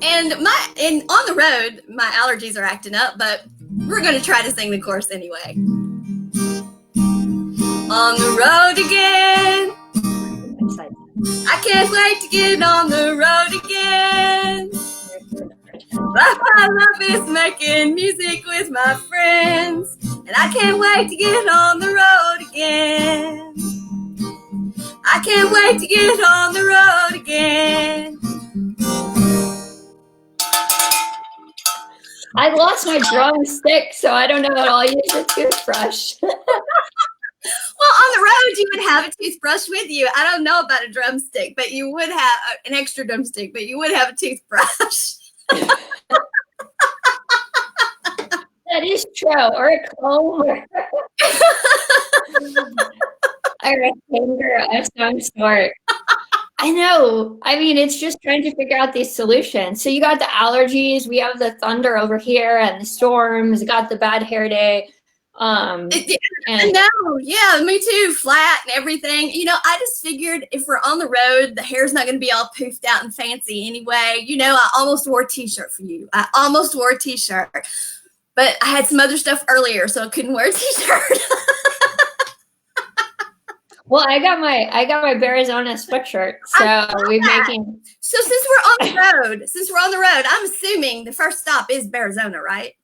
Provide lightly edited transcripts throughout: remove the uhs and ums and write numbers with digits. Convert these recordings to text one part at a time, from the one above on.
And on the road, my allergies are acting up, but we're going to try to sing the chorus anyway. On the road again. I can't wait to get on the road again. My love is making music with my friends, and I can't wait to get on the road again. I can't wait to get on the road again. I lost my drumstick, so I don't know how I'll use a toothbrush. Well, on the road, you would have a toothbrush with you. I don't know about a drumstick, but you would have an extra drumstick, but you would have a toothbrush. That is true, or a comb, or a finger of some sort. I know. I mean, it's just trying to figure out these solutions. So you got the allergies, we have the thunder over here, and the storms, got the bad hair day. No, yeah, me too. Flat and everything. You know, I just figured if we're on the road, the hair's not going to be all poofed out and fancy anyway. You know, I almost wore a t-shirt for you. I almost wore a t-shirt, but I had some other stuff earlier, so I couldn't wear a t-shirt. Well, I got my Arizona sweatshirt, so we're making. So since we're on the road, I'm assuming the first stop is Arizona, right?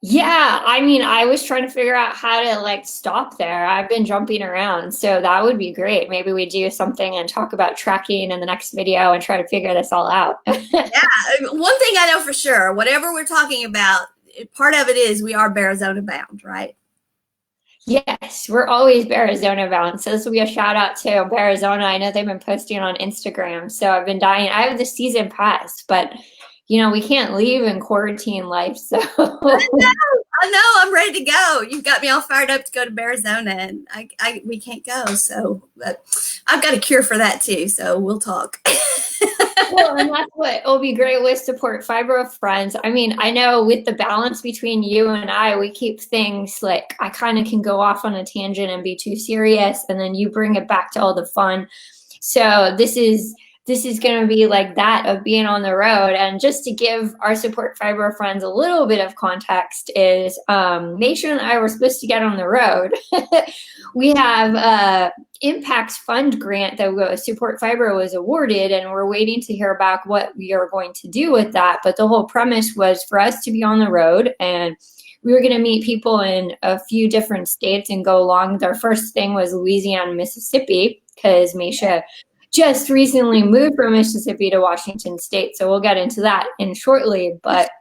Yeah, I mean, I was trying to figure out how to like stop there. I've been jumping around, so that would be great. Maybe we do something and talk about tracking in the next video and try to figure this all out. Yeah, one thing I know for sure, whatever we're talking about, part of it is we are Arizona bound, right? Yes, we're always Arizona bound. So this will be a shout out to Arizona. I know they've been posting on Instagram, so I've been dying. I have the season pass, but you know, we can't leave in quarantine life. So I know, I'm ready to go. You've got me all fired up to go to Arizona, and we can't go. So, but I've got a cure for that too. So we'll talk. Well, and that's what will be great with Support Fibro Friends. I mean, I know with the balance between you and I, we keep things like I kind of can go off on a tangent and be too serious, and then you bring it back to all the fun. So this is going to be like that of being on the road. And just to give our Support Fibro Friends a little bit of context is Meshea and I were supposed to get on the road. We have Impacts Fund grant that Support Fibro was awarded, and we're waiting to hear back what we are going to do with that. But the whole premise was for us to be on the road, and we were going to meet people in a few different states and go along. Our first thing was Louisiana and Mississippi, because Meshea just recently moved from Mississippi to Washington State. So we'll get into that in shortly, but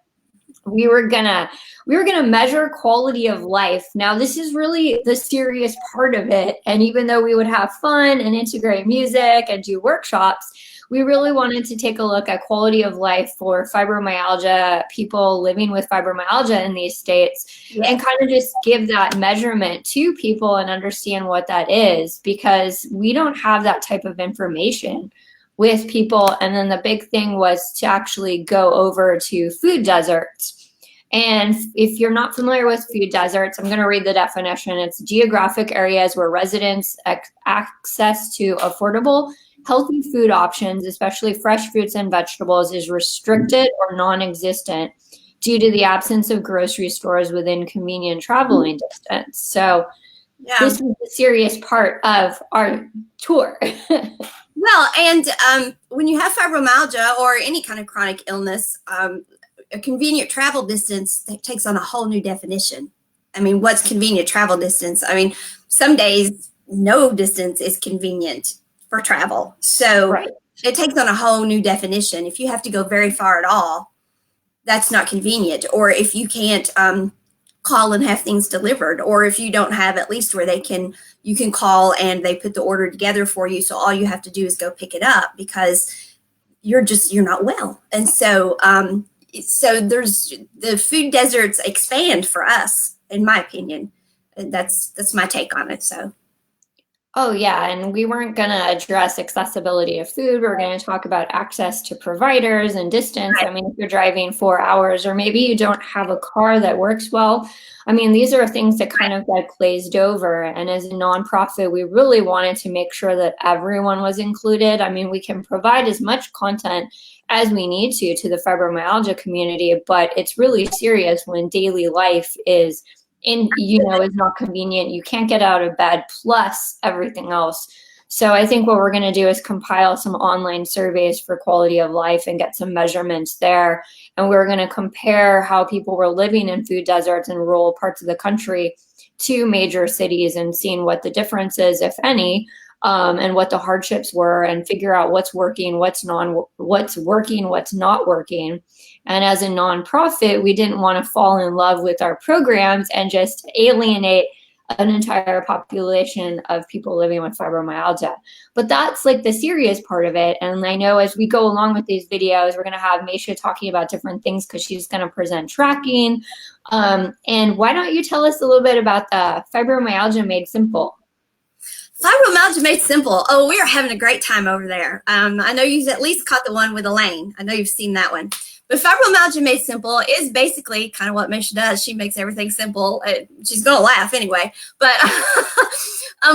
we were gonna measure quality of life. Now this is really the serious part of it. And even though we would have fun and integrate music and do workshops, we really wanted to take a look at quality of life for fibromyalgia, people living with fibromyalgia in these states, and kind of just give that measurement to people and understand what that is, because we don't have that type of information with people. And then the big thing was to actually go over to food deserts. And if you're not familiar with food deserts, I'm going to read the definition. It's geographic areas where residents access to affordable, healthy food options, especially fresh fruits and vegetables, is restricted or non-existent due to the absence of grocery stores within convenient traveling distance. So this was the serious part of our tour. Well, and when you have fibromyalgia or any kind of chronic illness, a convenient travel distance takes on a whole new definition. I mean, what's convenient travel distance? I mean, some days no distance is convenient for travel. So it takes on a whole new definition. If you have to go very far at all, that's not convenient. Or if you can't call and have things delivered, or if you don't have at least where you can call and they put the order together for you. So all you have to do is go pick it up because you're not well. And so, so there's the food deserts expand for us, in my opinion. And that's my take on it. So. Oh, yeah. And we weren't going to address accessibility of food. We were going to talk about access to providers and distance. Right. I mean, if you're driving 4 hours, or maybe you don't have a car that works well. I mean, these are things that kind of get glazed over. And as a nonprofit, we really wanted to make sure that everyone was included. I mean, we can provide as much content as we need to the fibromyalgia community, but it's really serious when daily life is is not convenient. You can't get out of bed, plus everything else. So I think what we're going to do is compile some online surveys for quality of life and get some measurements there. And we're going to compare how people were living in food deserts and rural parts of the country to major cities and seeing what the difference is, if any, and what the hardships were, and figure out what's working, what's working, what's not working. And as a nonprofit, we didn't want to fall in love with our programs and just alienate an entire population of people living with fibromyalgia. But that's like the serious part of it. And I know as we go along with these videos, we're going to have Meshea talking about different things because she's going to present tracking. And why don't you tell us a little bit about the Fibromyalgia Made Simple? Fibromyalgia Made Simple. Oh, we are having a great time over there. I know you've at least caught the one with Elaine. I know you've seen that one. But Fibromyalgia Made Simple is basically kind of what Meshea does. She makes everything simple. She's going to laugh anyway. But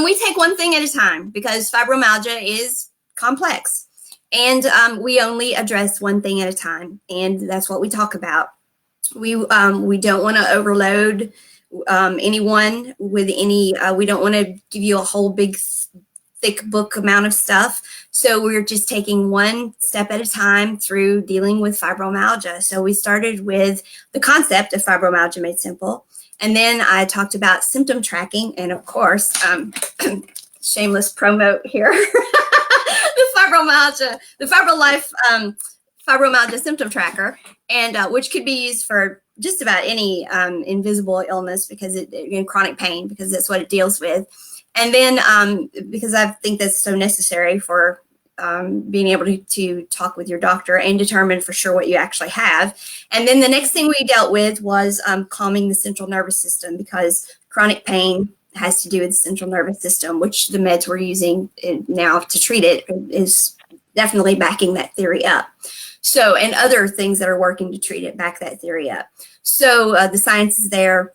we take one thing at a time because fibromyalgia is complex. And we only address one thing at a time. And that's what we talk about. We don't want to overload anyone with any, we don't want to give you a whole big thick book amount of stuff. So we're just taking one step at a time through dealing with fibromyalgia. So we started with the concept of Fibromyalgia Made Simple. And then I talked about symptom tracking. And of course, shameless promote here, the FibroLife Fibromyalgia Symptom Tracker, and which could be used for just about any invisible illness because in chronic pain, because that's what it deals with. And then because I think that's so necessary for being able to talk with your doctor and determine for sure what you actually have. And then the next thing we dealt with was calming the central nervous system, because chronic pain has to do with the central nervous system, which the meds we're using now to treat it is definitely backing that theory up. So, and other things that are working to treat it back that theory up. So the science is there.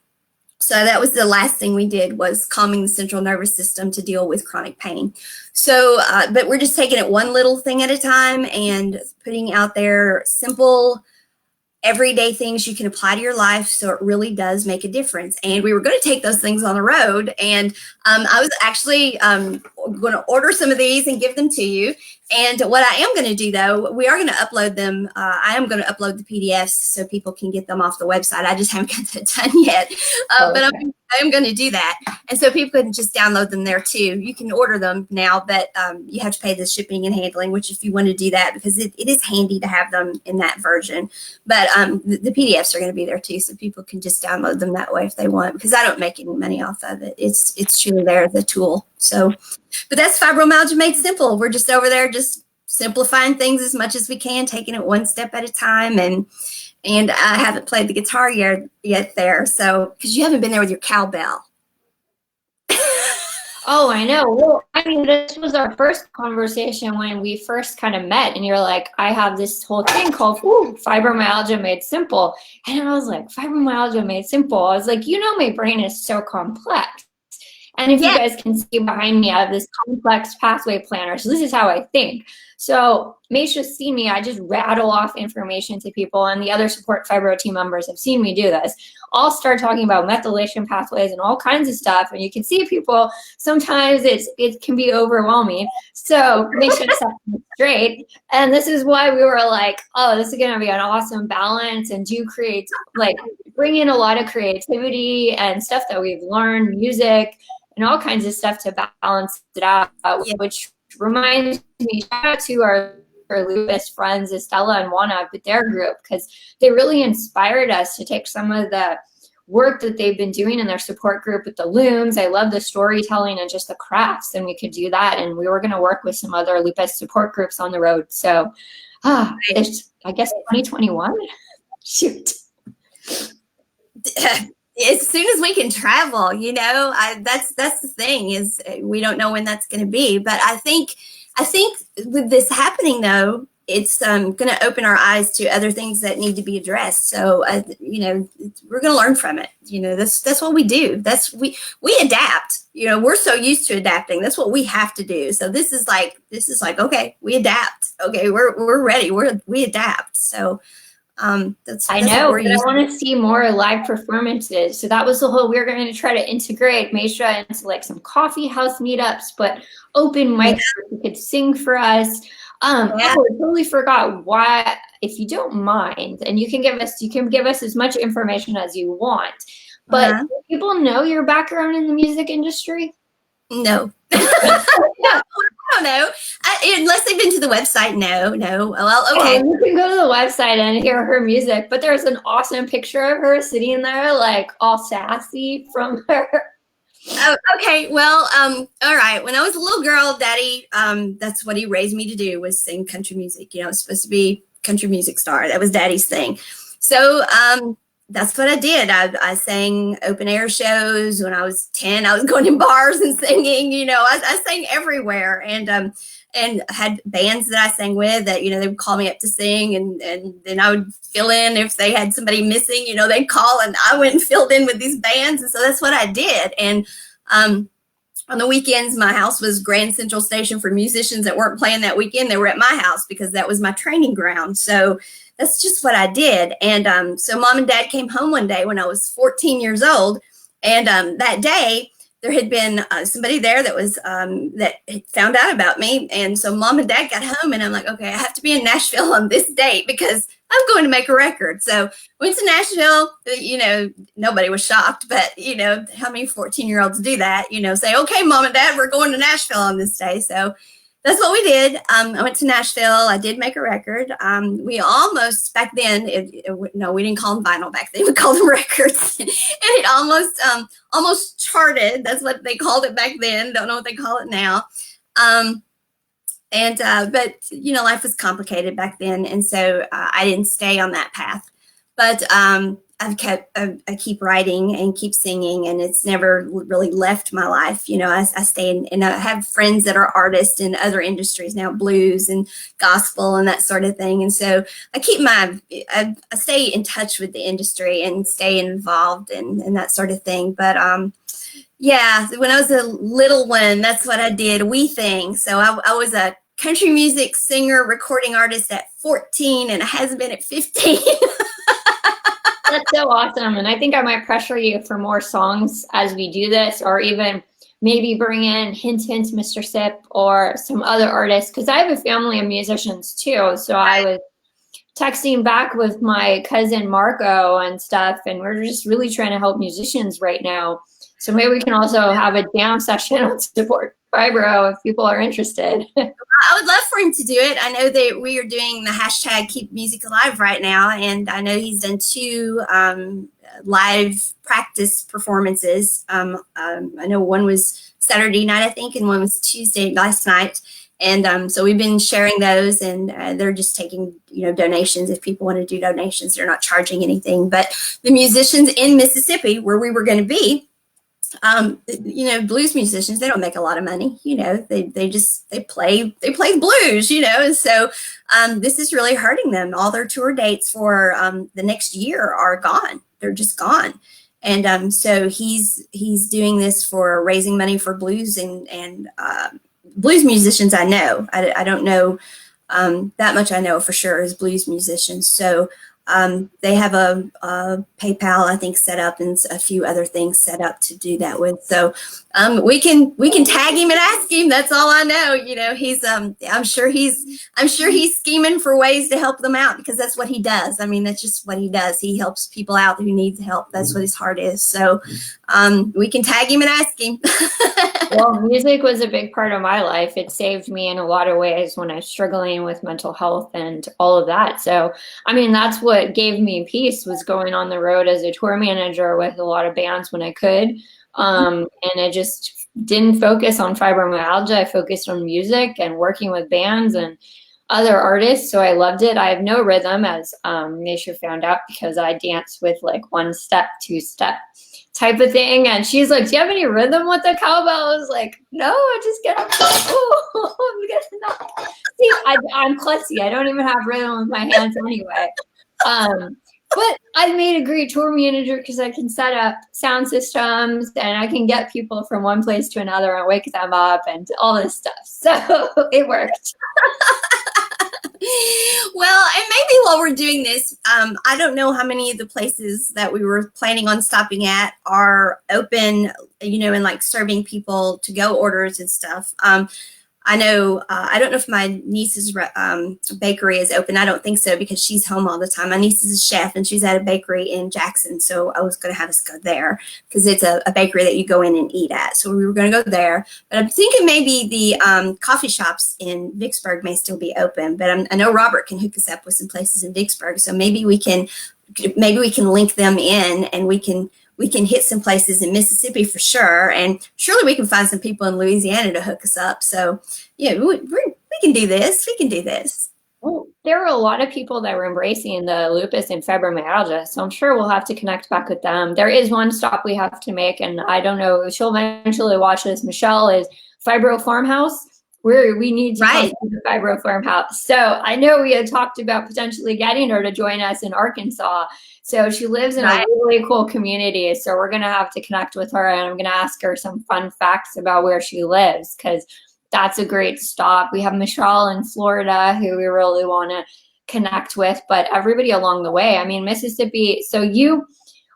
So that was the last thing we did, was calming the central nervous system to deal with chronic pain. So, but we're just taking it one little thing at a time and putting out there simple, everyday things you can apply to your life, so it really does make a difference. And we were going to take those things on the road, and I was actually going to order some of these and give them to you. And what I am going to do, though, we are going to upload them. I am going to upload the PDFs so people can get them off the website. I just haven't got that done yet, but I am going to do that. And so people can just download them there too. You can order them now, but you have to pay the shipping and handling, which if you want to do that, because it is handy to have them in that version. But the PDFs are going to be there too, so people can just download them that way if they want, because I don't make any money off of it. It's truly there as a tool. So, but that's Fibromyalgia Made Simple. We're just over there just simplifying things as much as we can, taking it one step at a time. And I haven't played the guitar yet there. So, because you haven't been there with your cowbell. Oh, I know. Well, I mean, this was our first conversation when we first kind of met, and you're like, I have this whole thing called Fibromyalgia Made Simple. And I was like, Fibromyalgia Made Simple. I was like, my brain is so complex. And if you guys can see behind me, I have this complex pathway planner. So this is how I think. So Meshea's seen me. I just rattle off information to people, and the other support Fibro team members have seen me do this. I'll start talking about methylation pathways and all kinds of stuff, and you can see people, sometimes it can be overwhelming. So Meshea set me straight, and this is why we were like, oh, this is going to be an awesome balance, and bring in a lot of creativity and stuff that we've learned, music, and all kinds of stuff to balance it out, which reminds me, shout out to our lupus friends, Estella and Juana, with their group, because they really inspired us to take some of the work that they've been doing in their support group with the looms. I love the storytelling and just the crafts, and we could do that. And we were going to work with some other lupus support groups on the road. So, it's, I guess, 2021. Shoot. as soon as we can travel, that's the thing is we don't know when that's going to be. But I think with this happening though, it's going to open our eyes to other things that need to be addressed. So we're going to learn from it. That's what we do. We adapt. We're so used to adapting. That's what we have to do. So this is like okay, we adapt. Okay, we're ready. We adapt. So that's I what know, we're but I used to. want to see more live performances. So that was the whole, we were going to try to integrate Meshea into like some coffee house meetups, but open Yeah. mics where you could sing for us. Yeah. Oh, I totally forgot why, if you don't mind, and you can give us as much information as you want, but Uh-huh. do people know your background in the music industry? No. I don't know. Unless they've been to the website. No. Well, Oh, okay. you can go to the website and hear her music, but there's an awesome picture of her sitting there, like all sassy from her. Oh, okay. Well, all right. When I was a little girl, Daddy, that's what he raised me to do was sing country music. I was supposed to be country music star. That was Daddy's thing. So, that's what I did. I sang open air shows when I was 10. I was going in bars and singing. I sang everywhere, and had bands that I sang with that they would call me up to sing, and then I would fill in if they had somebody missing. They'd call, and I went and filled in with these bands, and so that's what I did. And on the weekends, my house was Grand Central Station for musicians that weren't playing that weekend. They were at my house because that was my training ground. So that's just what I did. And so Mom and Dad came home one day when I was 14 years old. And that day, there had been somebody there that was that had found out about me. And so Mom and Dad got home, and I'm like, okay, I have to be in Nashville on this date because I'm going to make a record. So went to Nashville. Nobody was shocked, but how many 14-year-olds do that? Say, okay, Mom and Dad, we're going to Nashville on this day. So that's what we did. I went to Nashville. I did make a record. We almost, back then, no, we didn't call them vinyl back then. We called them records. And it almost charted. That's what they called it back then. Don't know what they call it now. But life was complicated back then. And so I didn't stay on that path. But I keep writing and keep singing, and it's never really left my life. I stay in, and I have friends that are artists in other industries now, blues and gospel and that sort of thing. And so I stay in touch with the industry and stay involved and that sort of thing. But yeah, when I was a little one, that's what I did. We thing. So I was a country music singer, recording artist at 14, and it hasn't been at 15. That's so awesome. And I think I might pressure you for more songs as we do this, or even maybe bring in Hint Hint, Mr. Sip, or some other artists, because I have a family of musicians too. So I was texting back with my cousin Marco and stuff, and we're just really trying to help musicians right now. So maybe we can also have a jam session on Support Fibro if people are interested. I would love for him to do it. I know that we are doing the hashtag Keep Music Alive right now, and I know he's done 2 live practice performances. I know one was Saturday night, I think, and one was Tuesday last night. And so we've been sharing those, and they're just taking donations. If people want to do donations, they're not charging anything. But the musicians in Mississippi, where we were going to be, blues musicians, they don't make a lot of money. They play blues, and so this is really hurting them. All their tour dates for the next year are gone. They're just gone. And so he's doing this for raising money for blues and blues musicians. I know. I don't know that much. I know for sure is blues musicians. So they have a PayPal, I think, set up, and a few other things set up to do that with. So we can tag him and ask him. That's all I know. He's I'm sure he's scheming for ways to help them out, because that's what he does. I mean, that's just what he does. He helps people out who need help. That's what his heart is. So we can tag him and ask him. Well, music was a big part of my life. It saved me in a lot of ways when I was struggling with mental health and all of that. So, I mean, that's what gave me peace, was going on the road as a tour manager with a lot of bands when I could. And I just didn't focus on fibromyalgia. I focused on music and working with bands. And other artists, so I loved it. I have no rhythm, as Meshea found out, because I dance with like 1 step, 2 step type of thing. And she's like, do you have any rhythm with the cowbell? I was like, no, I just get up. Oh, I'm getting up. See, I'm klutzy. I don't even have rhythm with my hands anyway. But I made a great tour manager because I can set up sound systems and I can get people from one place to another and wake them up and all this stuff. So it worked. Well, and maybe while we're doing this, I don't know how many of the places that we were planning on stopping at are open, and like serving people to go orders and stuff. I know, I don't know if my niece's bakery is open. I don't think so because she's home all the time. My niece is a chef and she's at a bakery in Jackson. So I was going to have us go there because it's a bakery that you go in and eat at. So we were going to go there. But I'm thinking maybe the coffee shops in Vicksburg may still be open. But I know Robert can hook us up with some places in Vicksburg. So maybe we can link them in and we can hit some places in Mississippi for sure. And surely we can find some people in Louisiana to hook us up. So yeah, we can do this. We can do this. Well, there are a lot of people that were embracing the lupus and fibromyalgia. So I'm sure we'll have to connect back with them. There is one stop we have to make, and I don't know, she'll eventually watch this. Michelle is Fibro Farmhouse. We need to come to the Fibro Farmhouse. So I know we had talked about potentially getting her to join us in Arkansas. So she lives in a really cool community. So we're going to have to connect with her, and I'm going to ask her some fun facts about where she lives, because that's a great stop. We have Michelle in Florida who we really want to connect with, but everybody along the way. I mean, Mississippi. So you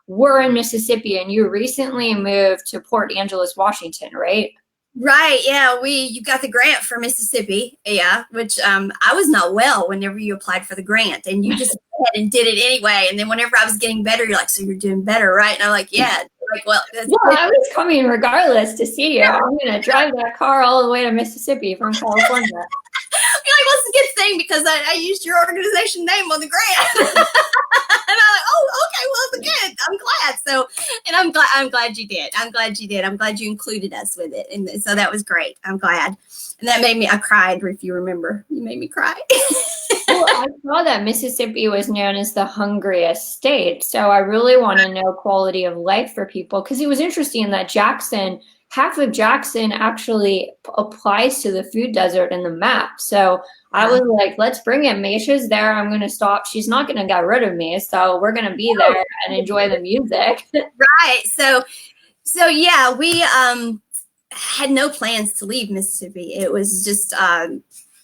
were in Mississippi and you recently moved to Port Angeles, Washington, right? Right. Yeah. You got the grant for Mississippi. Yeah. Which I was not well whenever you applied for the grant, and you just went ahead and did it anyway. And then whenever I was getting better, you're like, so you're doing better, right? And I'm like, yeah. Like, well, I was coming regardless to see you. I'm going to drive that car all the way to Mississippi from California. You're like, well, it's a good thing because I used your organization name on the grant. And I'm like, oh, okay, well, it's good. I'm glad. So, and I'm glad you did. I'm glad you did. I'm glad you included us with it. And so that was great. I'm glad. And that made me, I cried, if you remember. You made me cry. Well, I saw that Mississippi was known as the hungriest state. So I really want to know quality of life for people, because it was interesting that half of Jackson actually applies to the food desert in the map. So I was like, let's bring it. Mesha's there. I'm going to stop. She's not going to get rid of me. So we're going to be there and enjoy the music. Right. So yeah, we had no plans to leave Mississippi. It was just,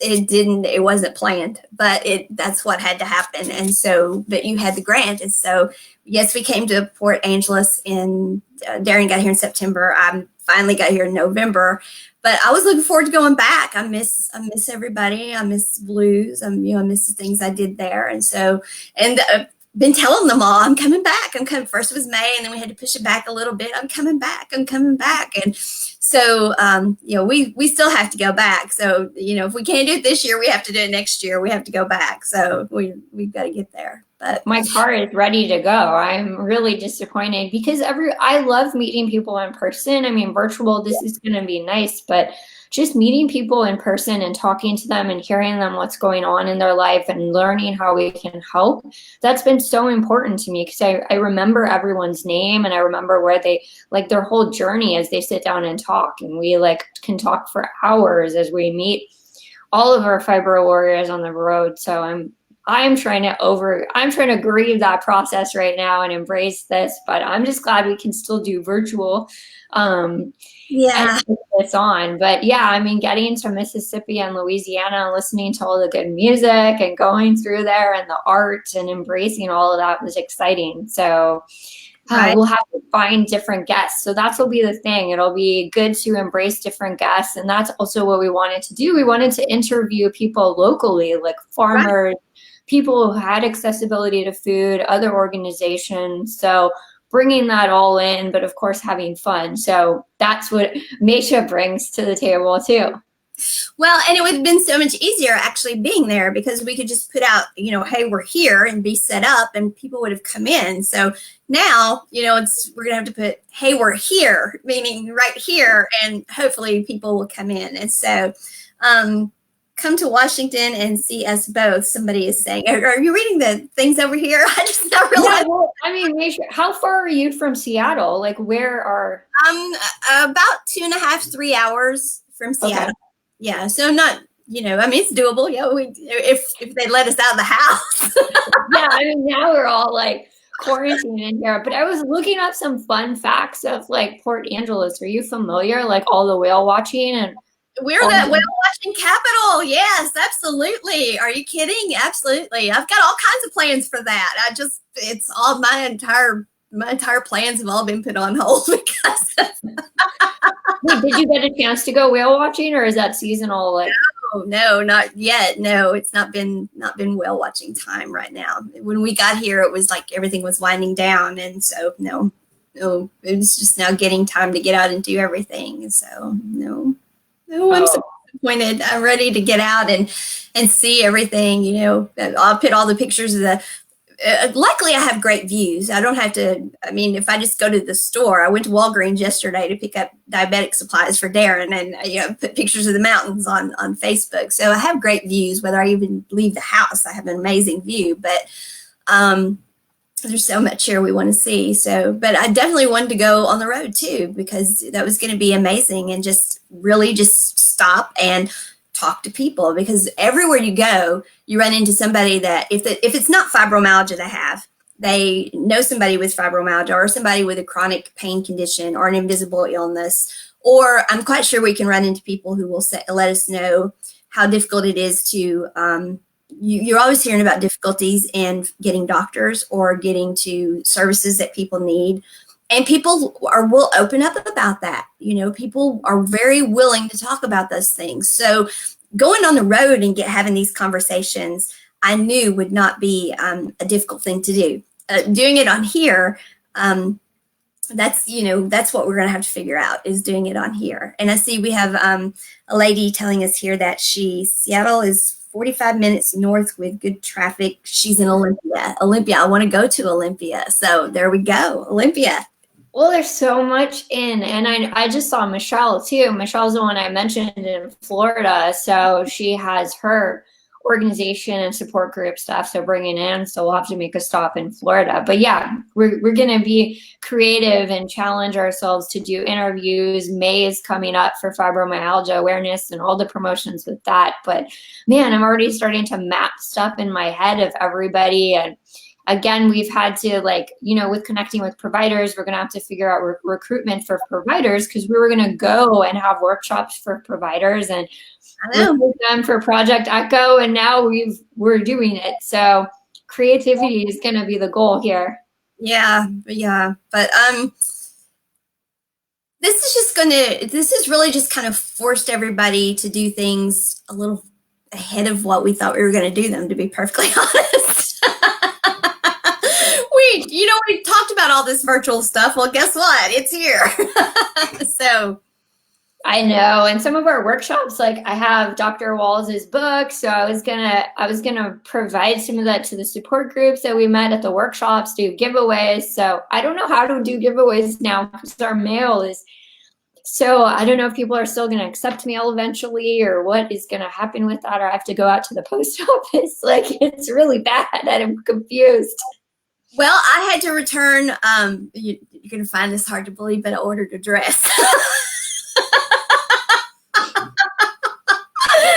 it wasn't planned, but that's what had to happen. And so, but you had the grant. And so, yes, we came to Port Angeles Darren got here in September. I finally got here in November, but I was looking forward to going back. I miss everybody. I miss blues. I miss the things I did there. And so, been telling them all, I'm coming back. I'm coming. First it was May, and then we had to push it back a little bit. I'm coming back. And so, we still have to go back. So, if we can't do it this year, we have to do it next year. We have to go back. So we've got to get there. But my car is ready to go. I'm really disappointed because I love meeting people in person. I mean, virtual, this is going to be nice, but just meeting people in person and talking to them and hearing them what's going on in their life and learning how we can help. That's been so important to me because I remember everyone's name and I remember where they their whole journey as they sit down and talk. And we can talk for hours as we meet all of our fibro warriors on the road. So I'm trying to grieve that process right now and embrace this, but I'm just glad we can still do virtual. Yeah. And this on. But yeah, I mean, getting to Mississippi and Louisiana and listening to all the good music and going through there and the art and embracing all of that was exciting. So we'll have to find different guests. So that's will be the thing. It'll be good to embrace different guests. And that's also what we wanted to do. We wanted to interview people locally, like farmers, people who had accessibility to food, other organizations. So bringing that all in, but of course having fun. So that's what Meshea brings to the table too. Well, and it would have been so much easier actually being there because we could just put out, hey, we're here and be set up and people would have come in. So now, we're going to have to put, hey, we're here, meaning right here, and hopefully people will come in. And so, come to Washington and see us both. Somebody is saying, are you reading the things over here? I just not realized. Yeah, well, I mean, how far are you from Seattle? Like, where are? About 2.5, 3 hours from Seattle. Okay. Yeah, so not, I mean, it's doable. Yeah, if they let us out of the house. Yeah, I mean, now we're all like quarantined in here. But I was looking up some fun facts of like Port Angeles. Are you familiar? Like all the whale watching and. We're the whale watching capital. Yes, absolutely. Are you kidding? Absolutely. I've got all kinds of plans for that. It's all my entire plans have all been put on hold because. Wait, did you get a chance to go whale watching, or is that seasonal? Like, no, not yet. No, it's not been whale watching time right now. When we got here, it was like everything was winding down, and so no, it's just now getting time to get out and do everything. So no. Oh, I'm so disappointed. I'm ready to get out and see everything. I'll put all the pictures of the. Luckily, I have great views. I don't have to. I mean, if I just go to the store, I went to Walgreens yesterday to pick up diabetic supplies for Darren, and put pictures of the mountains on Facebook. So I have great views. Whether I even leave the house, I have an amazing view. But there's so much here we want to see. So, but I definitely wanted to go on the road too, because that was going to be amazing, and just really just stop and talk to people, because everywhere you go, you run into somebody that if it's not fibromyalgia they know somebody with fibromyalgia or somebody with a chronic pain condition or an invisible illness, or I'm quite sure we can run into people who will let us know how difficult it is to, you're always hearing about difficulties in getting doctors or getting to services that people need. And people will open up about that. People are very willing to talk about those things. So going on the road and having these conversations, I knew would not be a difficult thing to do. Doing it on here, that's what we're going to have to figure out, is doing it on here. And I see we have a lady telling us here that Seattle is 45 minutes north with good traffic. She's in Olympia. I want to go to Olympia. So there we go, Olympia. Well, there's so much in, and I just saw Michelle too. Michelle's the one I mentioned in Florida. So she has her organization and support group stuff. So bringing in, so we'll have to make a stop in Florida. But yeah, we're going to be creative and challenge ourselves to do interviews. May is coming up for fibromyalgia awareness and all the promotions with that. But man, I'm already starting to map stuff in my head of everybody. And again, we've had to, with connecting with providers, we're going to have to figure out recruitment for providers, because we were going to go and have workshops for providers and with them for Project Echo, and now we're doing it. So creativity is going to be the goal here. Yeah. But this is really just kind of forced everybody to do things a little ahead of what we thought we were going to do them, to be perfectly honest. We talked about all this virtual stuff. Well, guess what? It's here. So I know. And some of our workshops, like I have Dr. Walls's book. So I was gonna provide some of that to the support groups that we met at the workshops, do giveaways. So I don't know how to do giveaways now, because our mail is, so I don't know if people are still going to accept mail eventually, or what is going to happen with that, or I have to go out to the post office. Like, it's really bad, and I'm confused. Well, I had to return, you're going to find this hard to believe, but I ordered a dress.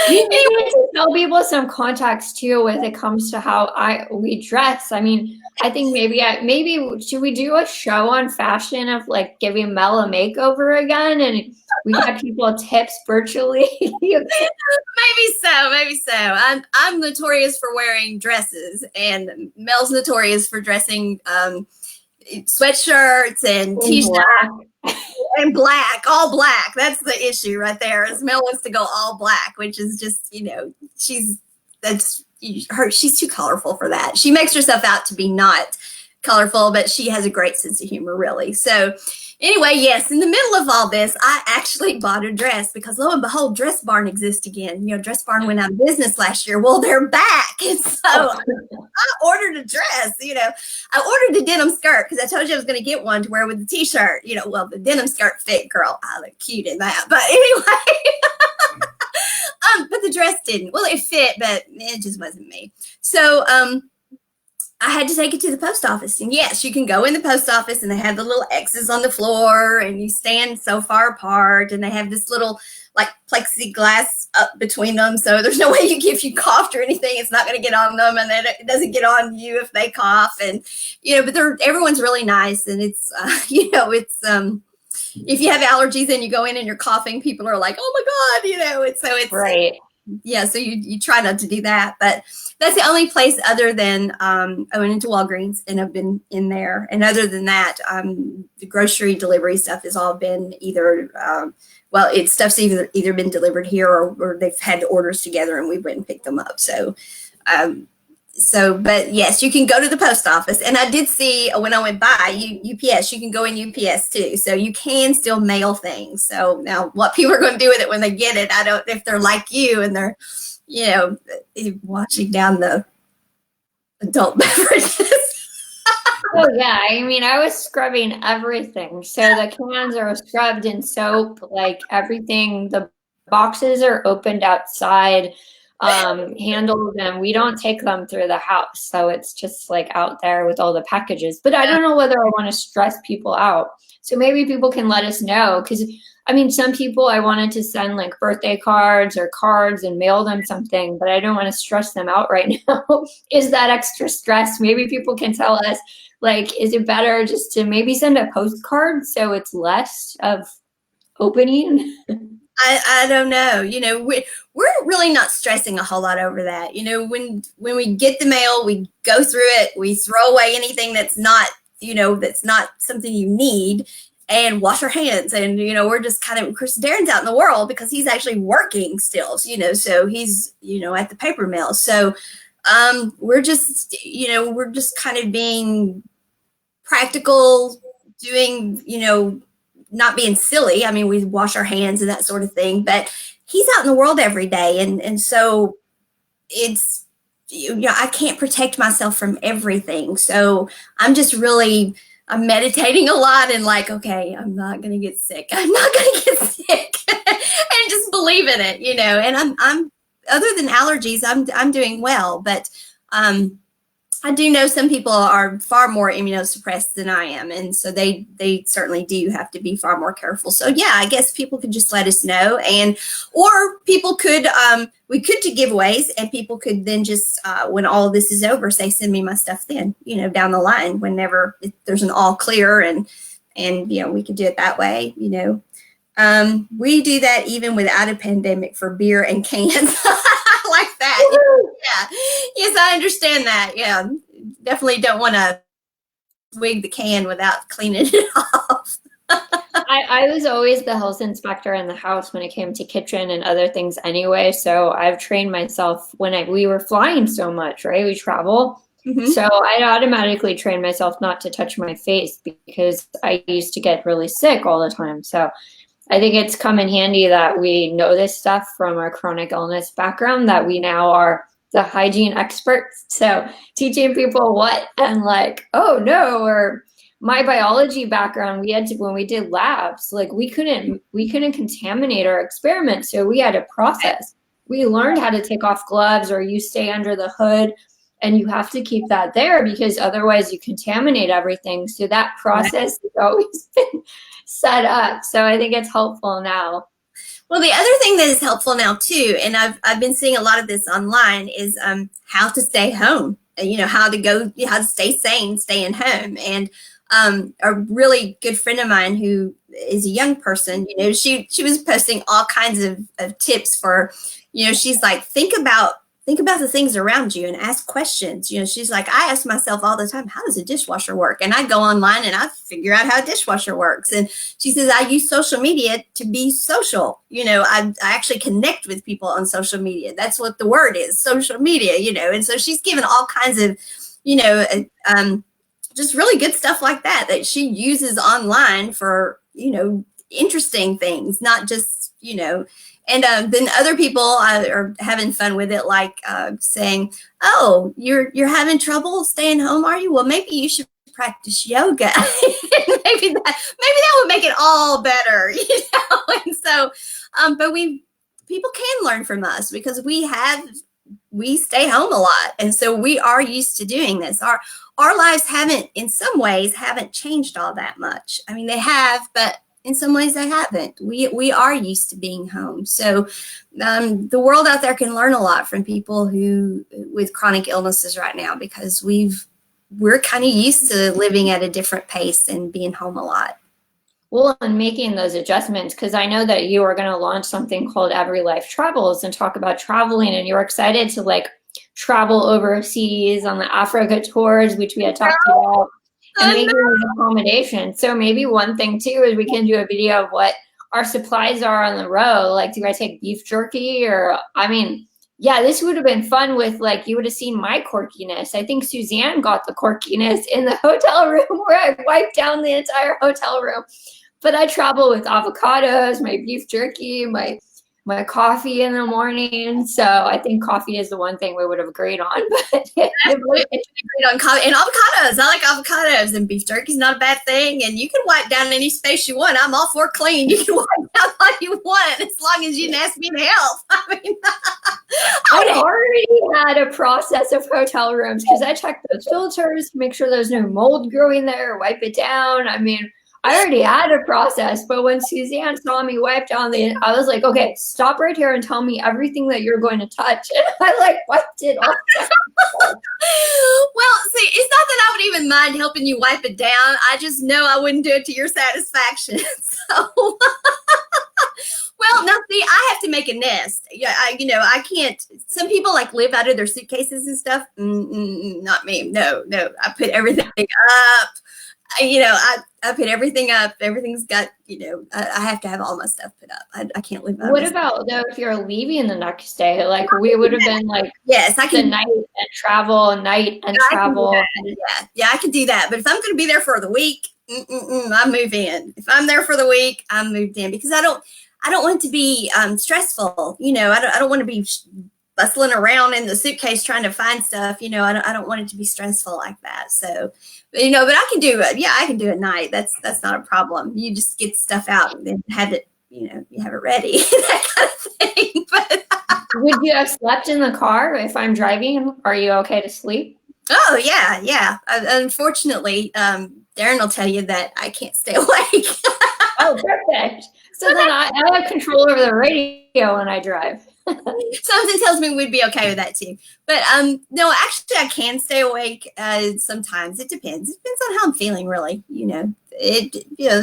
You need to tell people some context too when it comes to how we dress. I mean, I think maybe should we do a show on fashion of like giving Mel a makeover again, and we have people tips virtually? Maybe so. I'm notorious for wearing dresses, and Mel's notorious for dressing sweatshirts and t-shirts. And black, all black. That's the issue right there. Is Mel wants to go all black, which is just, she's too colorful for that. She makes herself out to be not colorful, but she has a great sense of humor, really. So anyway, yes, in the middle of all this, I actually bought a dress, because lo and behold, Dress Barn exists again. Dress Barn went out of business last year. Well, they're back. And so I ordered a dress. I ordered a denim skirt, because I told you I was going to get one to wear with the t-shirt. Well, the denim skirt fit, girl. I look cute in that. But anyway, But the dress didn't. Well, it fit, but it just wasn't me. So I had to take it to the post office. And yes, you can go in the post office and they have the little X's on the floor and you stand so far apart and they have this little like plexiglass up between them. So there's no way if you coughed or anything, it's not going to get on them, and then it doesn't get on you if they cough. And, but everyone's really nice. And it's, it's, if you have allergies and you go in and you're coughing, people are like, oh my God, it's right. Yeah. So you try not to do that, but that's the only place other than, I went into Walgreens and I've been in there. And other than that, the grocery delivery stuff has all been either, stuff's either been delivered here or they've had orders together and we went and picked them up. But yes, you can go to the post office. And I did see when I went by UPS, you can go in UPS too. So you can still mail things. So now what people are going to do with it when they get it, I don't, if they're like you and they're, washing down the adult beverages. Oh yeah, I mean, I was scrubbing everything. So the cans are scrubbed in soap, like everything. The boxes are opened outside, handled, and we don't take them through the house. So it's just like out there with all the packages. But I don't know whether I want to stress people out. So maybe people can let us know, because I mean, some people I wanted to send like birthday cards or cards and mail them something, but I don't want to stress them out right now. Is that extra stress? Maybe people can tell us, like, is it better just to maybe send a postcard so it's less of opening? I don't know. We're really not stressing a whole lot over that. When we get the mail, we go through it, we throw away anything that's not something you need, and wash our hands. And, we're just kind of, of course, Darren's out in the world because he's actually working still, so he's, at the paper mill. So we're just kind of being practical, doing, not being silly. I mean, we wash our hands and that sort of thing, but he's out in the world every day. And so it's, I can't protect myself from everything. So I'm meditating a lot and like, okay, I'm not going to get sick. I'm not going to get sick and just believe in it, and I'm other than allergies, I'm doing well, but, I do know some people are far more immunosuppressed than I am. And so they certainly do have to be far more careful. So yeah, I guess people could just let us know, or people could, we could do giveaways, and people could then just, when all of this is over, say, send me my stuff then, down the line, whenever there's an all clear, and we could do it that way, we do that even without a pandemic for beer and cans. Like that. Yeah. Yes, I understand that. Yeah. Definitely don't want to swig the can without cleaning it off. I was always the health inspector in the house when it came to kitchen and other things anyway. So I've trained myself when we were flying so much, right? We travel. Mm-hmm. So I automatically trained myself not to touch my face because I used to get really sick all the time. So I think it's come in handy that we know this stuff from our chronic illness background, that we now are the hygiene experts. So teaching people what, and like, oh no, or my biology background, we had to, when we did labs, like we couldn't contaminate our experiments. So we had to process. We learned how to take off gloves, or you stay under the hood, and you have to keep that there because otherwise you contaminate everything. So that process has always been set up. So I think it's helpful now. Well, the other thing that is helpful now too, and I've been seeing a lot of this online, is how to stay home. How to stay sane, staying home. And a really good friend of mine who is a young person, she was posting all kinds of tips for, she's like, think about the things around you and ask questions. She's like, I ask myself all the time, how does a dishwasher work? And I go online and I figure out how a dishwasher works. And she says, I use social media to be social. I actually connect with people on social media. That's what the word is, social media, And so she's given all kinds of, just really good stuff like that she uses online for, interesting things, not just, And then other people are having fun with it, like saying, "Oh, you're having trouble staying home, are you? Well, maybe you should practice yoga. maybe that would make it all better, And so, but people can learn from us because we stay home a lot. And so we are used to doing this. Our lives in some ways haven't changed all that much. I mean, they have, but in some ways they haven't. We are used to being home. So the world out there can learn a lot from people with chronic illnesses right now, because we're kind of used to living at a different pace and being home a lot. Well, and making those adjustments, because I know that you are going to launch something called FibroLife Travels and talk about traveling, and you're excited to like travel overseas on the Africa tours, which we had talked about, and making those accommodations. So maybe one thing too is we can do a video of what our supplies are on the road. Like, do I take beef jerky? Or, I mean, yeah, this would have been fun with, like, you would have seen my quirkiness. I think Suzanne got the quirkiness in the hotel room where I wiped down the entire hotel room. But I travel with avocados, my beef jerky, my coffee in the morning. So I think coffee is the one thing we would have agreed on. But agreed on coffee and avocados. I like avocados, and beef jerky is not a bad thing. And you can wipe down any space you want. I'm all for clean. You can wipe down all you want as long as you didn't ask me to help. I mean, I already had a process of hotel rooms because I checked those filters to make sure there's no mold growing there, wipe it down. I mean, I already had a process, but when Suzanne saw me wipe down I was like, okay, stop right here and tell me everything that you're going to touch. And I like wiped it all down. Well, see, it's not that I would even mind helping you wipe it down. I just know I wouldn't do it to your satisfaction. So, well, now see, I have to make a nest. Yeah, I can't. Some people like live out of their suitcases and stuff. Not me. No. I put everything up. I put everything up. Everything's got, I have to have all my stuff put up. I can't live. What about though if you're leaving the next day? Like we would have been like, yes, I can. The night and travel, night and travel. Yeah, I can do that. But if I'm going to be there for the week, I move in. If I'm there for the week, I'm moved in, because I don't want it to be stressful. I don't want to be bustling around in the suitcase trying to find stuff. I don't want it to be stressful like that. So, but I can do it. Yeah, I can do it at night. That's not a problem. You just get stuff out and then have it, you have it ready, that kind of thing. But would you have slept in the car if I'm driving? Are you okay to sleep? Oh yeah. Unfortunately, Darren will tell you that I can't stay awake. Oh, perfect. So then I have control over the radio when I drive. Something tells me we'd be okay with that too. But no, actually I can stay awake sometimes. It depends. It depends on how I'm feeling, really. It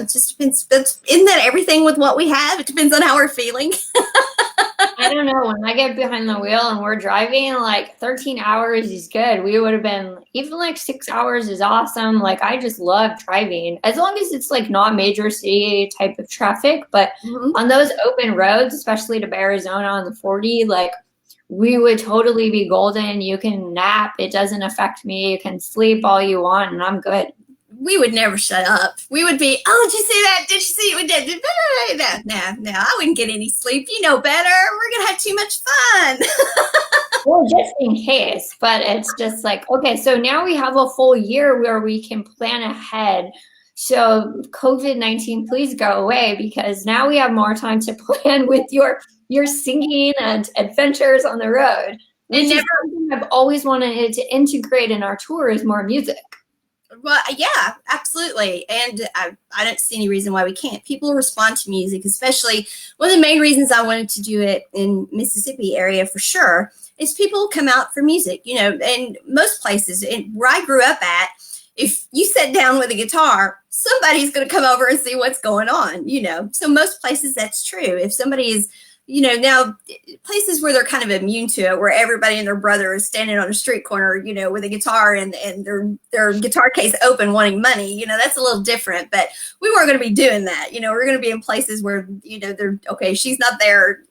just depends. But isn't that everything with what we have? It depends on how we're feeling. I don't know. When I get behind the wheel and we're driving, like 13 hours is good. We would have been, even like 6 hours is awesome. Like I just love driving, as long as it's like not major city type of traffic. But on those open roads, especially to Arizona on the 40, like we would totally be golden. You can nap. It doesn't affect me. You can sleep all you want and I'm good. We would never shut up. We would be, oh, did you see that? Did you see it? We did. No, I wouldn't get any sleep. You know better. We're going to have too much fun. Well, just in case, but it's just like, okay, so now we have a full year where we can plan ahead. So COVID-19, please go away, because now we have more time to plan with your singing and adventures on the road. And something I've always wanted to integrate in our tour is more music. Well, yeah, absolutely. And I don't see any reason why we can't. People respond to music, especially one of the main reasons I wanted to do it in Mississippi area for sure is people come out for music, and most places where I grew up at, if you sit down with a guitar, somebody's going to come over and see what's going on, So most places that's true. If somebody is, now places where they're kind of immune to it, where everybody and their brother is standing on a street corner, with a guitar and their guitar case open wanting money, that's a little different. But we weren't going to be doing that. We're going to be in places where, they're okay, she's not there,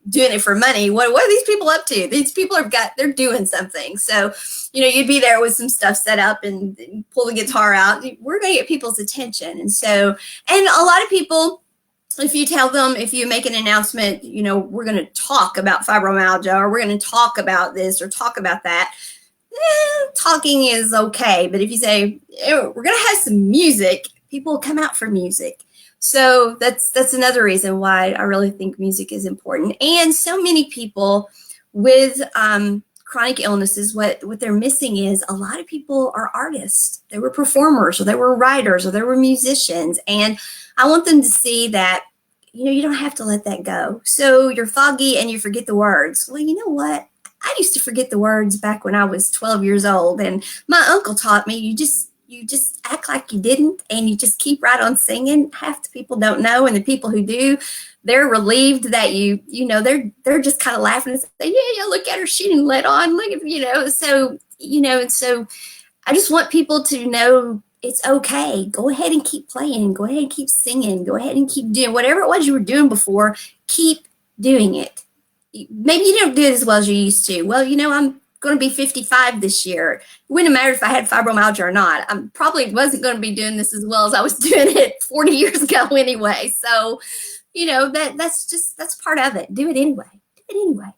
doing it for money. What are these people up to? These people they're doing something. So, you'd be there with some stuff set up and pull the guitar out. We're going to get people's attention. And so, and a lot of people, if you tell them, if you make an announcement, we're going to talk about fibromyalgia, or we're going to talk about this or talk about that, talking is okay. But if you say, we're going to have some music, people will come out for music. So that's another reason why I really think music is important. And so many people with chronic illnesses, what they're missing is a lot of people are artists. They were performers, or they were writers, or they were musicians. And I want them to see that, you don't have to let that go. So you're foggy and you forget the words. Well, you know what? I used to forget the words back when I was 12 years old. And my uncle taught me, you just act like you didn't, and you just keep right on singing. Half the people don't know, and the people who do, they're relieved that they're just kind of laughing and say, yeah, look at her, she didn't let on, look at, so I just want people to know it's okay. Go ahead and keep playing, go ahead and keep singing, go ahead and keep doing whatever it was you were doing before. Keep doing it. Maybe you don't do it as well as you used to. Well, I'm going to be 55 this year. It wouldn't matter if I had fibromyalgia or not. I probably wasn't going to be doing this as well as I was doing it 40 years ago anyway. So, that's part of it. Do it anyway. Do it anyway.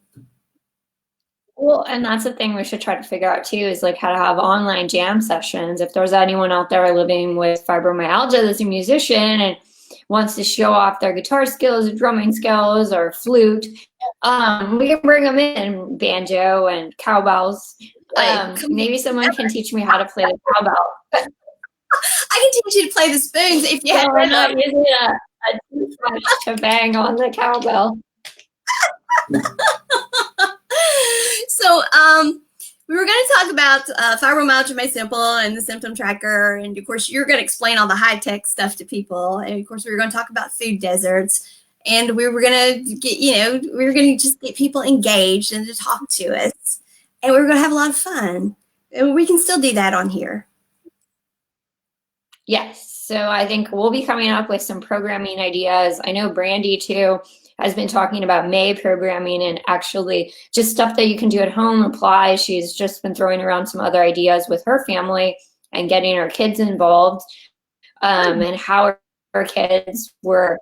Well, and that's the thing we should try to figure out too, is like how to have online jam sessions. If there's anyone out there living with fibromyalgia that's a musician and wants to show off their guitar skills, drumming skills, or flute, we can bring them in, banjo and cowbells. Maybe someone can teach me how to play the cowbell. I can teach you to play the spoons if you we're not using a toothbrush to bang on the cowbell. So we were going to talk about Fibromyalgia Made Simple and the symptom tracker, and of course you're going to explain all the high-tech stuff to people, and of course we were going to talk about food deserts, and we were going to get just get people engaged and to talk to us, and we were going to have a lot of fun, and we can still do that on here. Yes, so I think we'll be coming up with some programming ideas. I know Brandy too has been talking about May programming, and actually just stuff that you can do at home apply. She's just been throwing around some other ideas with her family and getting her kids involved, and how her kids were,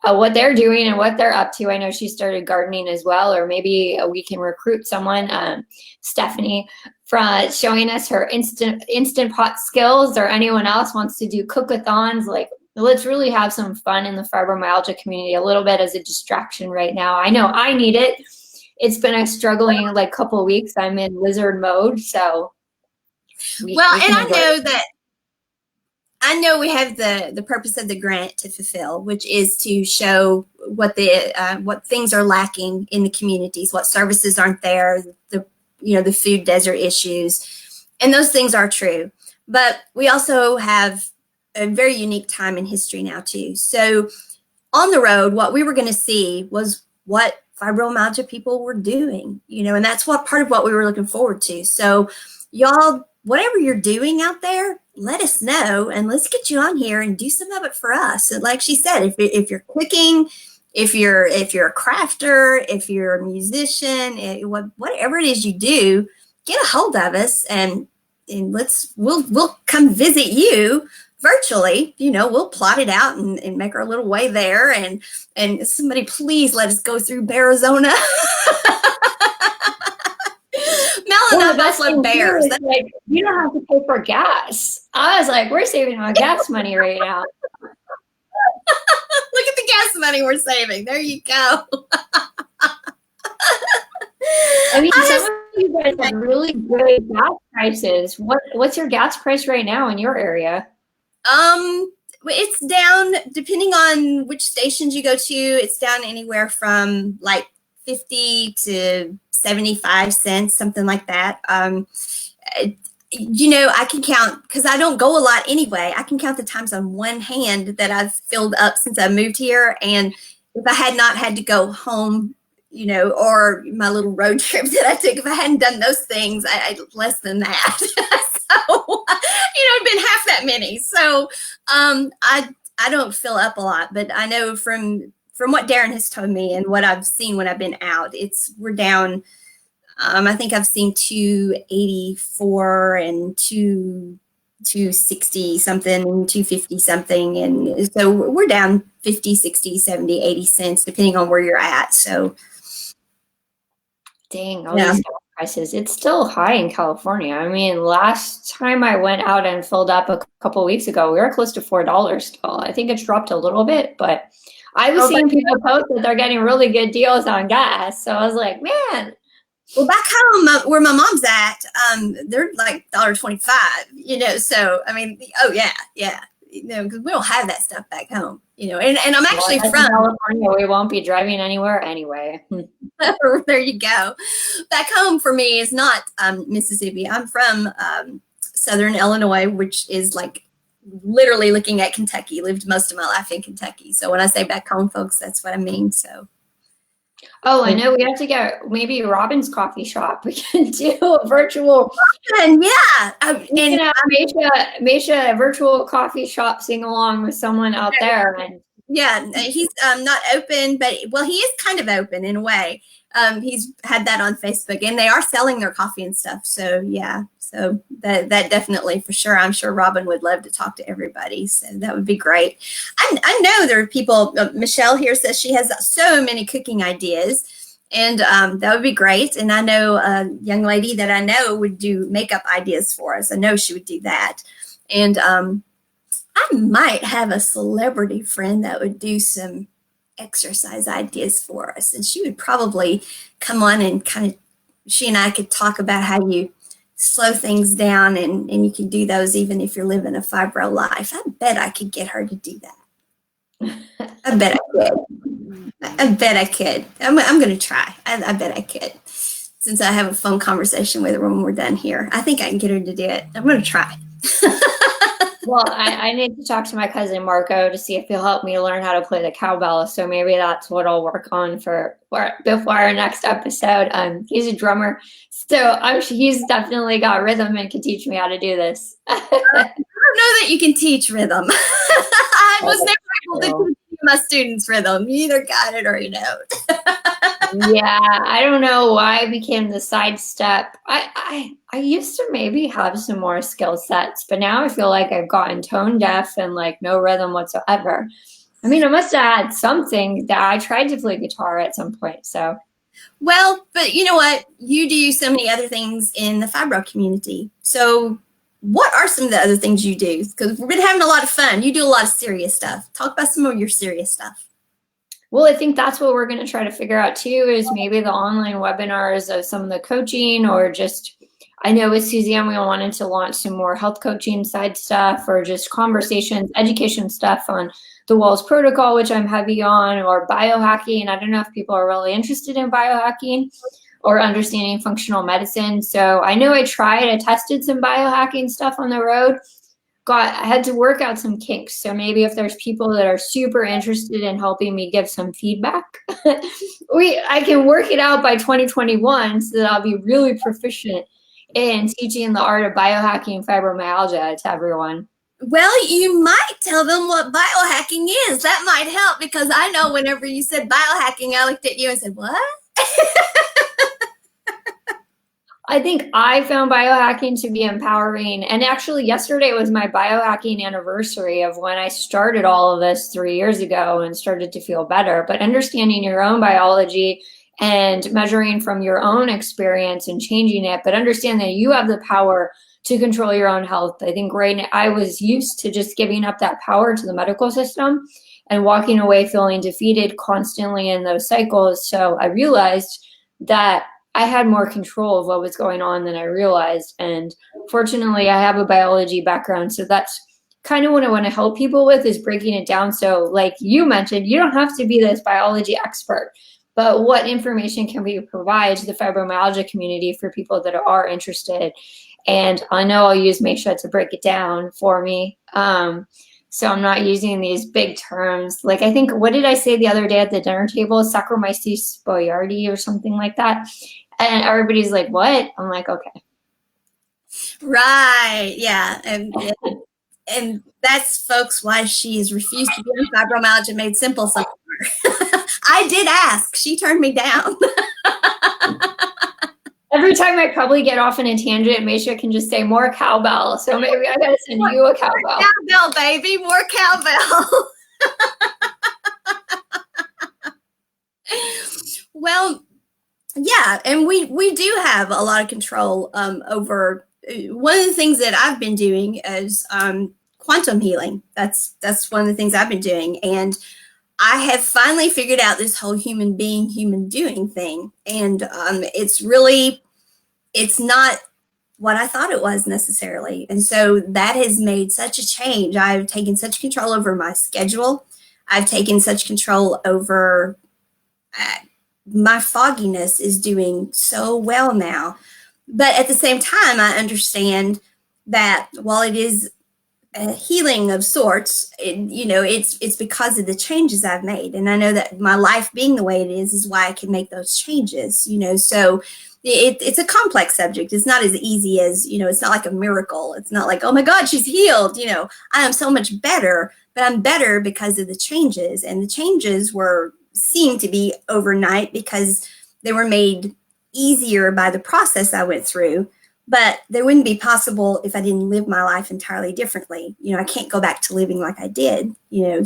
what they're doing and what they're up to. I know she started gardening as well, or maybe we can recruit someone, Stephanie, from showing us her instant pot skills, or anyone else wants to do cook-a-thons. Like, let's really have some fun in the fibromyalgia community, a little bit as a distraction right now. I know I need it. It's been a struggling couple of weeks. I'm in wizard mode, so. I know we have the purpose of the grant to fulfill, which is to show what things are lacking in the communities, what services aren't there, the food desert issues, and those things are true. But we also have a very unique time in history now too. So on the road, what we were going to see was what fibromyalgia people were doing, and that's what part of what we were looking forward to. So y'all, whatever you're doing out there, let us know, and let's get you on here and do some of it for us. And like she said, if you're cooking, if you're a crafter, if you're a musician, whatever it is you do, get a hold of us, and we'll come visit you virtually. We'll plot it out and make our little way there, and somebody please let us go through Arizona. Mel and I both love bears. You don't have to pay for gas. I was like, we're saving on gas money right now. Look at the gas money we're saving. There you go. I mean, some of you guys have really good gas prices. What's your gas price right now in your area? It's down, depending on which stations you go to, it's down anywhere from 50 to 75 cents, something like that. I can count, because I don't go a lot anyway. I can count the times on one hand that I've filled up since I moved here. And if I had not had to go home, or my little road trip that I took, if I hadn't done those things, I less than that. So, it'd been half that many. So, I don't fill up a lot, but I know from what Darren has told me and what I've seen when I've been out, we're down. I think I've seen 284 and 260 something, 250 something. And so we're down 50, 60, 70, 80 cents, depending on where you're at. So. Dang, Yeah. these prices. It's still high in California. I mean, last time I went out and filled up a couple weeks ago, we were close to $4 still. I think it's dropped a little bit, but I was seeing people post that they're getting really good deals on gas. So I was like, man. Well, back home where my mom's at, they're like $1.25, so, I mean, oh yeah, because we don't have that stuff back home, and I'm actually from California. We won't be driving anywhere anyway. There you go. Back home for me is not Mississippi. I'm from Southern Illinois, which is like literally looking at Kentucky. Lived most of my life in Kentucky. So when I say back home, folks, that's what I mean. So. Oh, I know we have to get maybe Robin's coffee shop. We can do a virtual. And yeah. We can have Meshea, a virtual coffee shop, sing along with someone out there. And yeah, he's not open, but well, he is kind of open in a way. He's had that on Facebook, and they are selling their coffee and stuff. So yeah, so that definitely for sure. I'm sure Robin would love to talk to everybody. So that would be great. I know there are people. Michelle here says she has so many cooking ideas, and that would be great. And I know a young lady that I know would do makeup ideas for us. I know she would do that, and I might have a celebrity friend that would do some exercise ideas for us. And she would probably come on and she and I could talk about how you slow things down and you can do those even if you're living a fibro life. I bet I could get her to do that. I bet I could. I'm going to try. I bet I could. Since I have a phone conversation with her when we're done here. I think I can get her to do it. I'm going to try. Well, I need to talk to my cousin Marco to see if he'll help me learn how to play the cowbell. So maybe that's what I'll work on before our next episode. He's a drummer, so he's definitely got rhythm and can teach me how to do this. I don't know that you can teach rhythm. I was never able to teach my students rhythm. You either got it or you don't. Yeah, I don't know why I became the sidestep. I used to maybe have some more skill sets, but now I feel like I've gotten tone deaf and like no rhythm whatsoever. I mean, I must have had something that I tried to play guitar at some point. So, well, but you know what? You do so many other things in the fibro community. So what are some of the other things you do? Because we've been having a lot of fun. You do a lot of serious stuff. Talk about some of your serious stuff. Well, I think that's what we're going to try to figure out too, is maybe the online webinars of some of the coaching, or just, I know with Suzanne, we wanted to launch some more health coaching side stuff, or just conversations, education stuff on the Walls protocol, which I'm heavy on, or biohacking. I don't know if people are really interested in biohacking or understanding functional medicine. So I know I tested some biohacking stuff on the road. I had to work out some kinks. So maybe if there's people that are super interested in helping me give some feedback, I can work it out by 2021 so that I'll be really proficient in teaching the art of biohacking fibromyalgia to everyone. Well, you might tell them what biohacking is. That might help, because I know whenever you said biohacking, I looked at you and said, what? I think I found biohacking to be empowering. And actually, yesterday was my biohacking anniversary of when I started all of this 3 years ago and started to feel better. But understanding your own biology and measuring from your own experience and changing it, but understand that you have the power to control your own health. I think I was used to just giving up that power to the medical system and walking away feeling defeated constantly in those cycles. So I realized that I had more control of what was going on than I realized. And fortunately, I have a biology background. So that's kind of what I want to help people with, is breaking it down. So like you mentioned, you don't have to be this biology expert, but what information can we provide to the fibromyalgia community for people that are interested? And I know I'll use Meshea to break it down for me. So I'm not using these big terms. Like, I think, what did I say the other day at the dinner table? Saccharomyces boulardii or something like that. And everybody's like, what? I'm like, okay. Right. Yeah. And that's, folks, why she's refused to be on Fibromyalgia Made Simple so far. I did ask. She turned me down. Every time I probably get off in a tangent, Meshea can just say more cowbell. So maybe I got to send you a cowbell. More cowbell, baby. More cowbell. Well, Yeah, and we do have a lot of control over one of the things that I've been doing is quantum healing. That's one of the things I've been doing, and I have finally figured out this whole human being, human doing thing, and it's not what I thought it was necessarily, and so that has made such a change. I've taken such control over my schedule. I've taken such control over my fogginess is doing so well now. But at the same time, I understand that while it is a healing of sorts, it's because of the changes I've made, and I know that my life being the way it is why I can make those changes. So it's a complex subject. It's not as easy as it's not like a miracle. It's not like, oh my God, she's healed. I am so much better, but I'm better because of the changes, and the changes were seemed to be overnight because they were made easier by the process I went through, but they wouldn't be possible if I didn't live my life entirely differently. I can't go back to living like I did,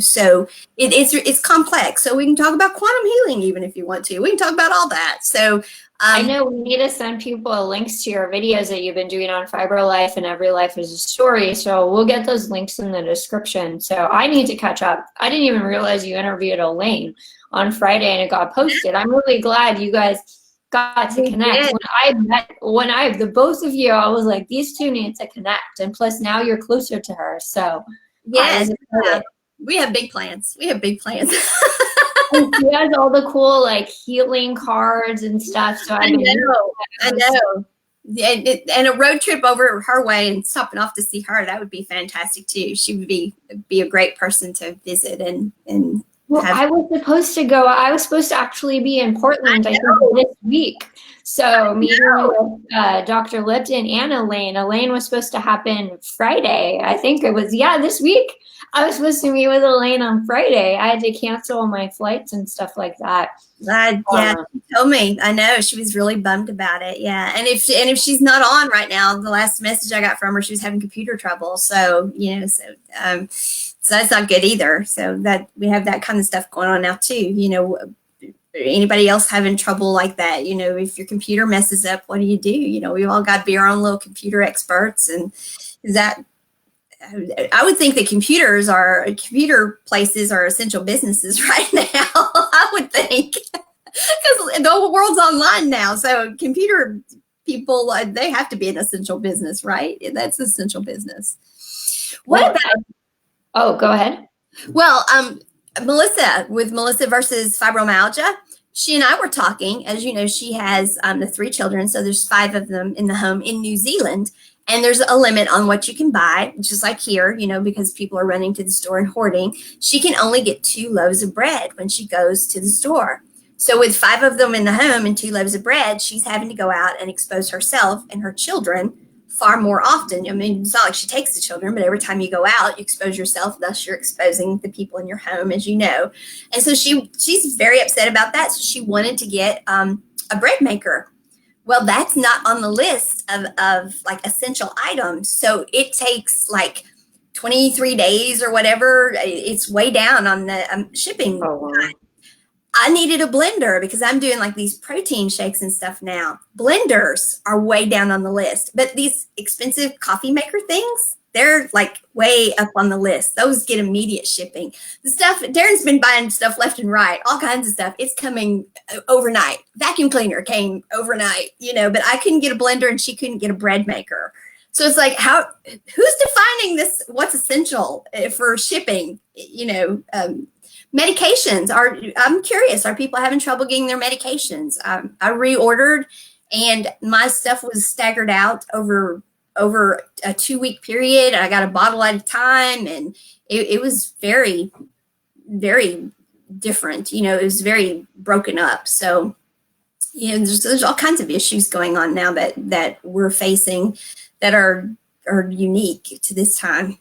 so it's complex. So we can talk about quantum healing even if you want to. We can talk about all that. So I know we need to send people links to your videos that you've been doing on FibroLife and Every Life is a Story. So we'll get those links in the description. So I need to catch up. I didn't even realize you interviewed Elaine on Friday and it got posted. I'm really glad you guys got to connect. When the both of you, I was like, these two need to connect. And plus now you're closer to her. So yes, we have big plans. We have big plans. She has all the cool healing cards and stuff. So I know. And a road trip over her way and stopping off to see her, that would be fantastic too. She would be a great person to visit and well, I was supposed to go. I was supposed to actually be in Portland, I think, this week. So meeting with Dr. Lipton and Elaine. Elaine was supposed to happen Friday. I think it was, this week. I was supposed to meet with Elaine on Friday. I had to cancel my flights and stuff like that. She told me. I know she was really bummed about it. Yeah, and if she's not on right now, the last message I got from her, she was having computer trouble. So so that's not good either. So that we have that kind of stuff going on now too. Anybody else having trouble like that? If your computer messes up, what do you do? We've all got to be our own little computer experts, and I would think that computer places are essential businesses right now. I would think because the whole world's online now, so computer people they have to be an essential business, right? That's essential business. What about? Oh, go ahead. Well, Melissa with Melissa versus Fibromyalgia. She and I were talking. As you know, she has the 3 children, so there's 5 of them in the home in New Zealand. And there's a limit on what you can buy, just like here, because people are running to the store and hoarding. She can only get 2 loaves of bread when she goes to the store. So with 5 of them in the home and 2 loaves of bread, she's having to go out and expose herself and her children far more often. I mean, it's not like she takes the children, but every time you go out, you expose yourself. Thus, you're exposing the people in your home, as you know. And so she's very upset about that. So she wanted to get a bread maker. Well, that's not on the list of essential items. So it takes 23 days or whatever. It's way down on the shipping. Oh, wow. I needed a blender because I'm doing these protein shakes and stuff now. Blenders are way down on the list, but these expensive coffee maker things, they're way up on the list. Those get immediate shipping. The stuff, Darren's been buying stuff left and right, all kinds of stuff. It's coming overnight. Vacuum cleaner came overnight, but I couldn't get a blender and she couldn't get a bread maker. So it's who's defining this? What's essential for shipping? Medications I'm curious, are people having trouble getting their medications? I reordered and my stuff was staggered out over a 2-week period. I got a bottle at a time and it was very, very different. It was very broken up. So, there's all kinds of issues going on now that we're facing that are unique to this time.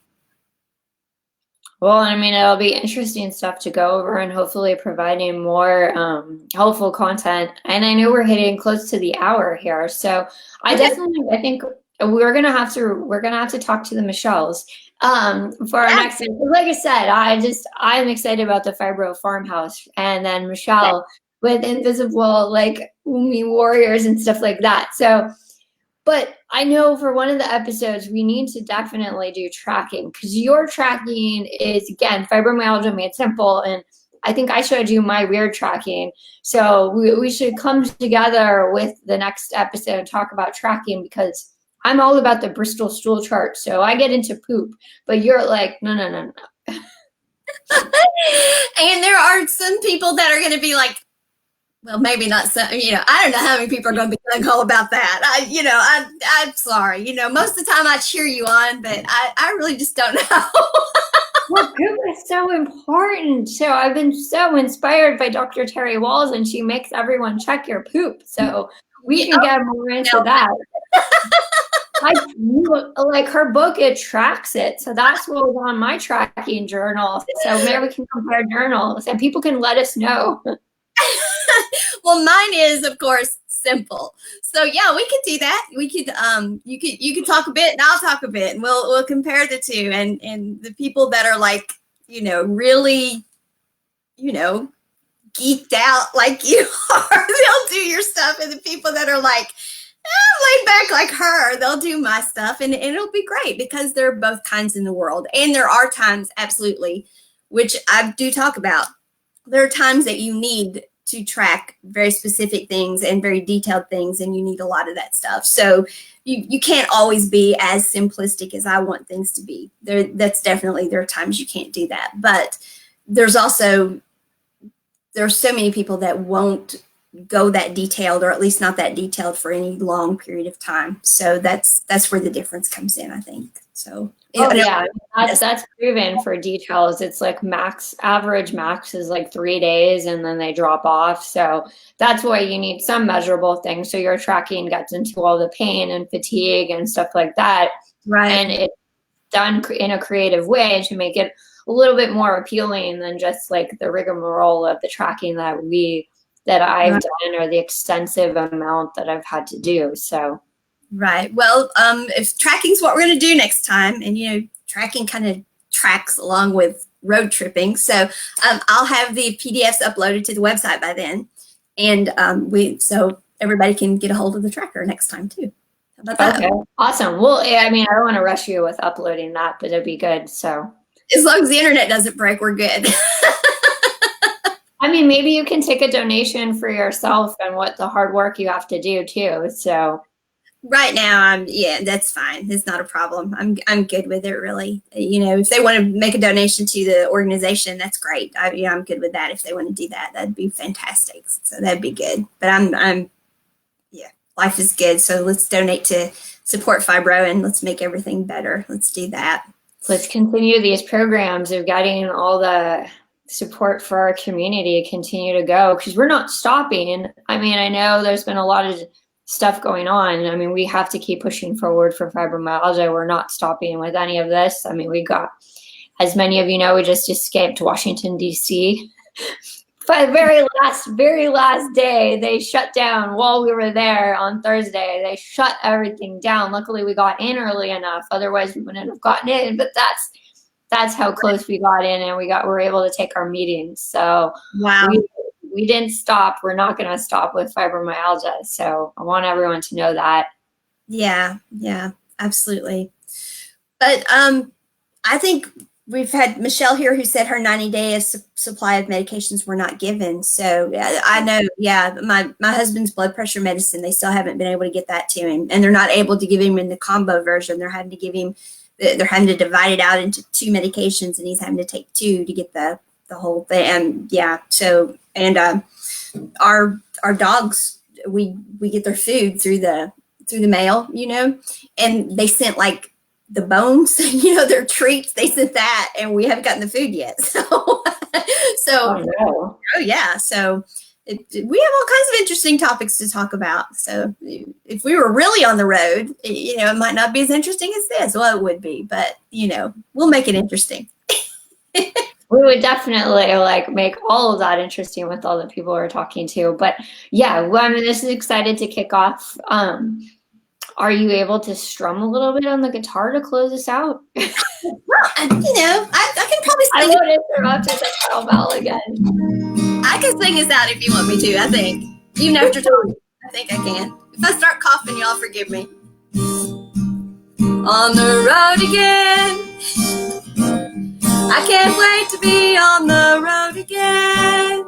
Well, I mean, it'll be interesting stuff to go over and hopefully providing more helpful content. And I know we're hitting close to the hour here. So I think we're gonna have to talk to the Michelles for our next. Like I said, I'm excited about the Fibro Farmhouse, and then Michelle, with invisible like Umi warriors and stuff like that. So, but I know for one of the episodes, we need to definitely do tracking, because your tracking is, again, fibromyalgia made simple. And I think I showed you my weird tracking. So we should come together with the next episode and talk about tracking, because I'm all about the Bristol stool chart. So I get into poop, but you're like, no, no, no, no. And there are some people that are going to be like, well, maybe not some, I don't know how many people are going to be gung-ho about that. I'm sorry. Most of the time I cheer you on, but I really just don't know. Well, poop is so important. So I've been so inspired by Dr. Terry Walls, and she makes everyone check your poop. So we can get more into that. Like her book, it tracks it. So that's what was on my tracking journal. So maybe we can compare journals and people can let us know. Well, mine is, of course, simple. So yeah, we could do that. We could you could talk a bit and I'll talk a bit, and we'll compare the two, and the people that are like, really, geeked out like you are, they'll do your stuff, and the people that are like laid back like her, they'll do my stuff, and it'll be great, because there are both kinds in the world. And there are times, absolutely, which I do talk about, there are times that you need to track very specific things and very detailed things, and you need a lot of that stuff. So you can't always be as simplistic as I want things to be. There are times you can't do that. But there are so many people that won't go that detailed, or at least not that detailed for any long period of time. So that's where the difference comes in, I think. So that's proven for details. It's like average max is like 3 days, and then they drop off. So that's why you need some measurable things, so your tracking gets into all the pain and fatigue and stuff like that. Right. And it's done in a creative way to make it a little bit more appealing than just like the rigmarole of the tracking that I've done, or the extensive amount that I've had to do. So right. Well, if tracking's what we're going to do next time, and tracking kind of tracks along with road tripping, so I'll have the PDFs uploaded to the website by then, and so everybody can get a hold of the tracker next time too. How about that? Okay, awesome. Well, I mean, I don't want to rush you with uploading that, but it'd be good. So as long as the internet doesn't break, we're good. I mean, maybe you can take a donation for yourself and what the hard work you have to do too. So right now, that's fine. It's not a problem. I'm good with it, really. If they want to make a donation to the organization, that's great. I'm good with that. If they want to do that, that'd be fantastic. So that'd be good. But life is good. So let's donate to support Fibro, and let's make everything better. Let's do that. Let's continue these programs of getting all the support for our community continue to go, because we're not stopping. I mean, I know there's been a lot of stuff going on. I mean, we have to keep pushing forward for fibromyalgia. We're not stopping with any of this. I mean, we got, as many of you know, we just escaped Washington, D.C. But very last day, they shut down while we were there on Thursday. They shut everything down. Luckily, we got in early enough. Otherwise, we wouldn't have gotten in. But that's how close we got in, and we were able to take our meetings. So wow, we didn't stop. We're not going to stop with fibromyalgia. So I want everyone to know that. Yeah, absolutely. But I think we've had Michelle here who said her 90-day supply of medications were not given. So I know, my husband's blood pressure medicine, they still haven't been able to get that to him, and they're not able to give him in the combo version. They're having to divide it out into 2 medications, and he's having to take 2 to get the whole thing. And our dogs, we get their food through the mail, and they sent like the bones, their treats, they sent that, and we haven't gotten the food yet. So oh yeah. So we have all kinds of interesting topics to talk about. So if we were really on the road, it might not be as interesting as this. Well, it would be, but we'll make it interesting. We would definitely make all of that interesting with all the people we're talking to. But yeah, I mean, this is excited to kick off. Are you able to strum a little bit on the guitar to close us out? Well, I can probably. I won't interrupt with a cowbell again. I can sing us out if you want me to, I think. Even after talking, I think I can. If I start coughing, y'all forgive me. On the road again. I can't wait to be on the road again.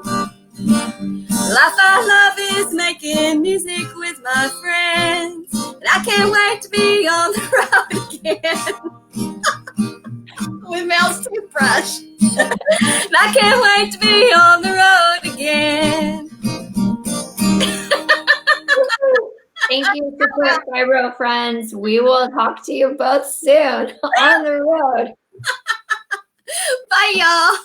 Life I love is making music with my friends. And I can't wait to be on the road again. With Mel's toothbrush. And I can't wait to be on the road again. Thank you, support Fibro friends. We will talk to you both soon on the road. Bye, y'all.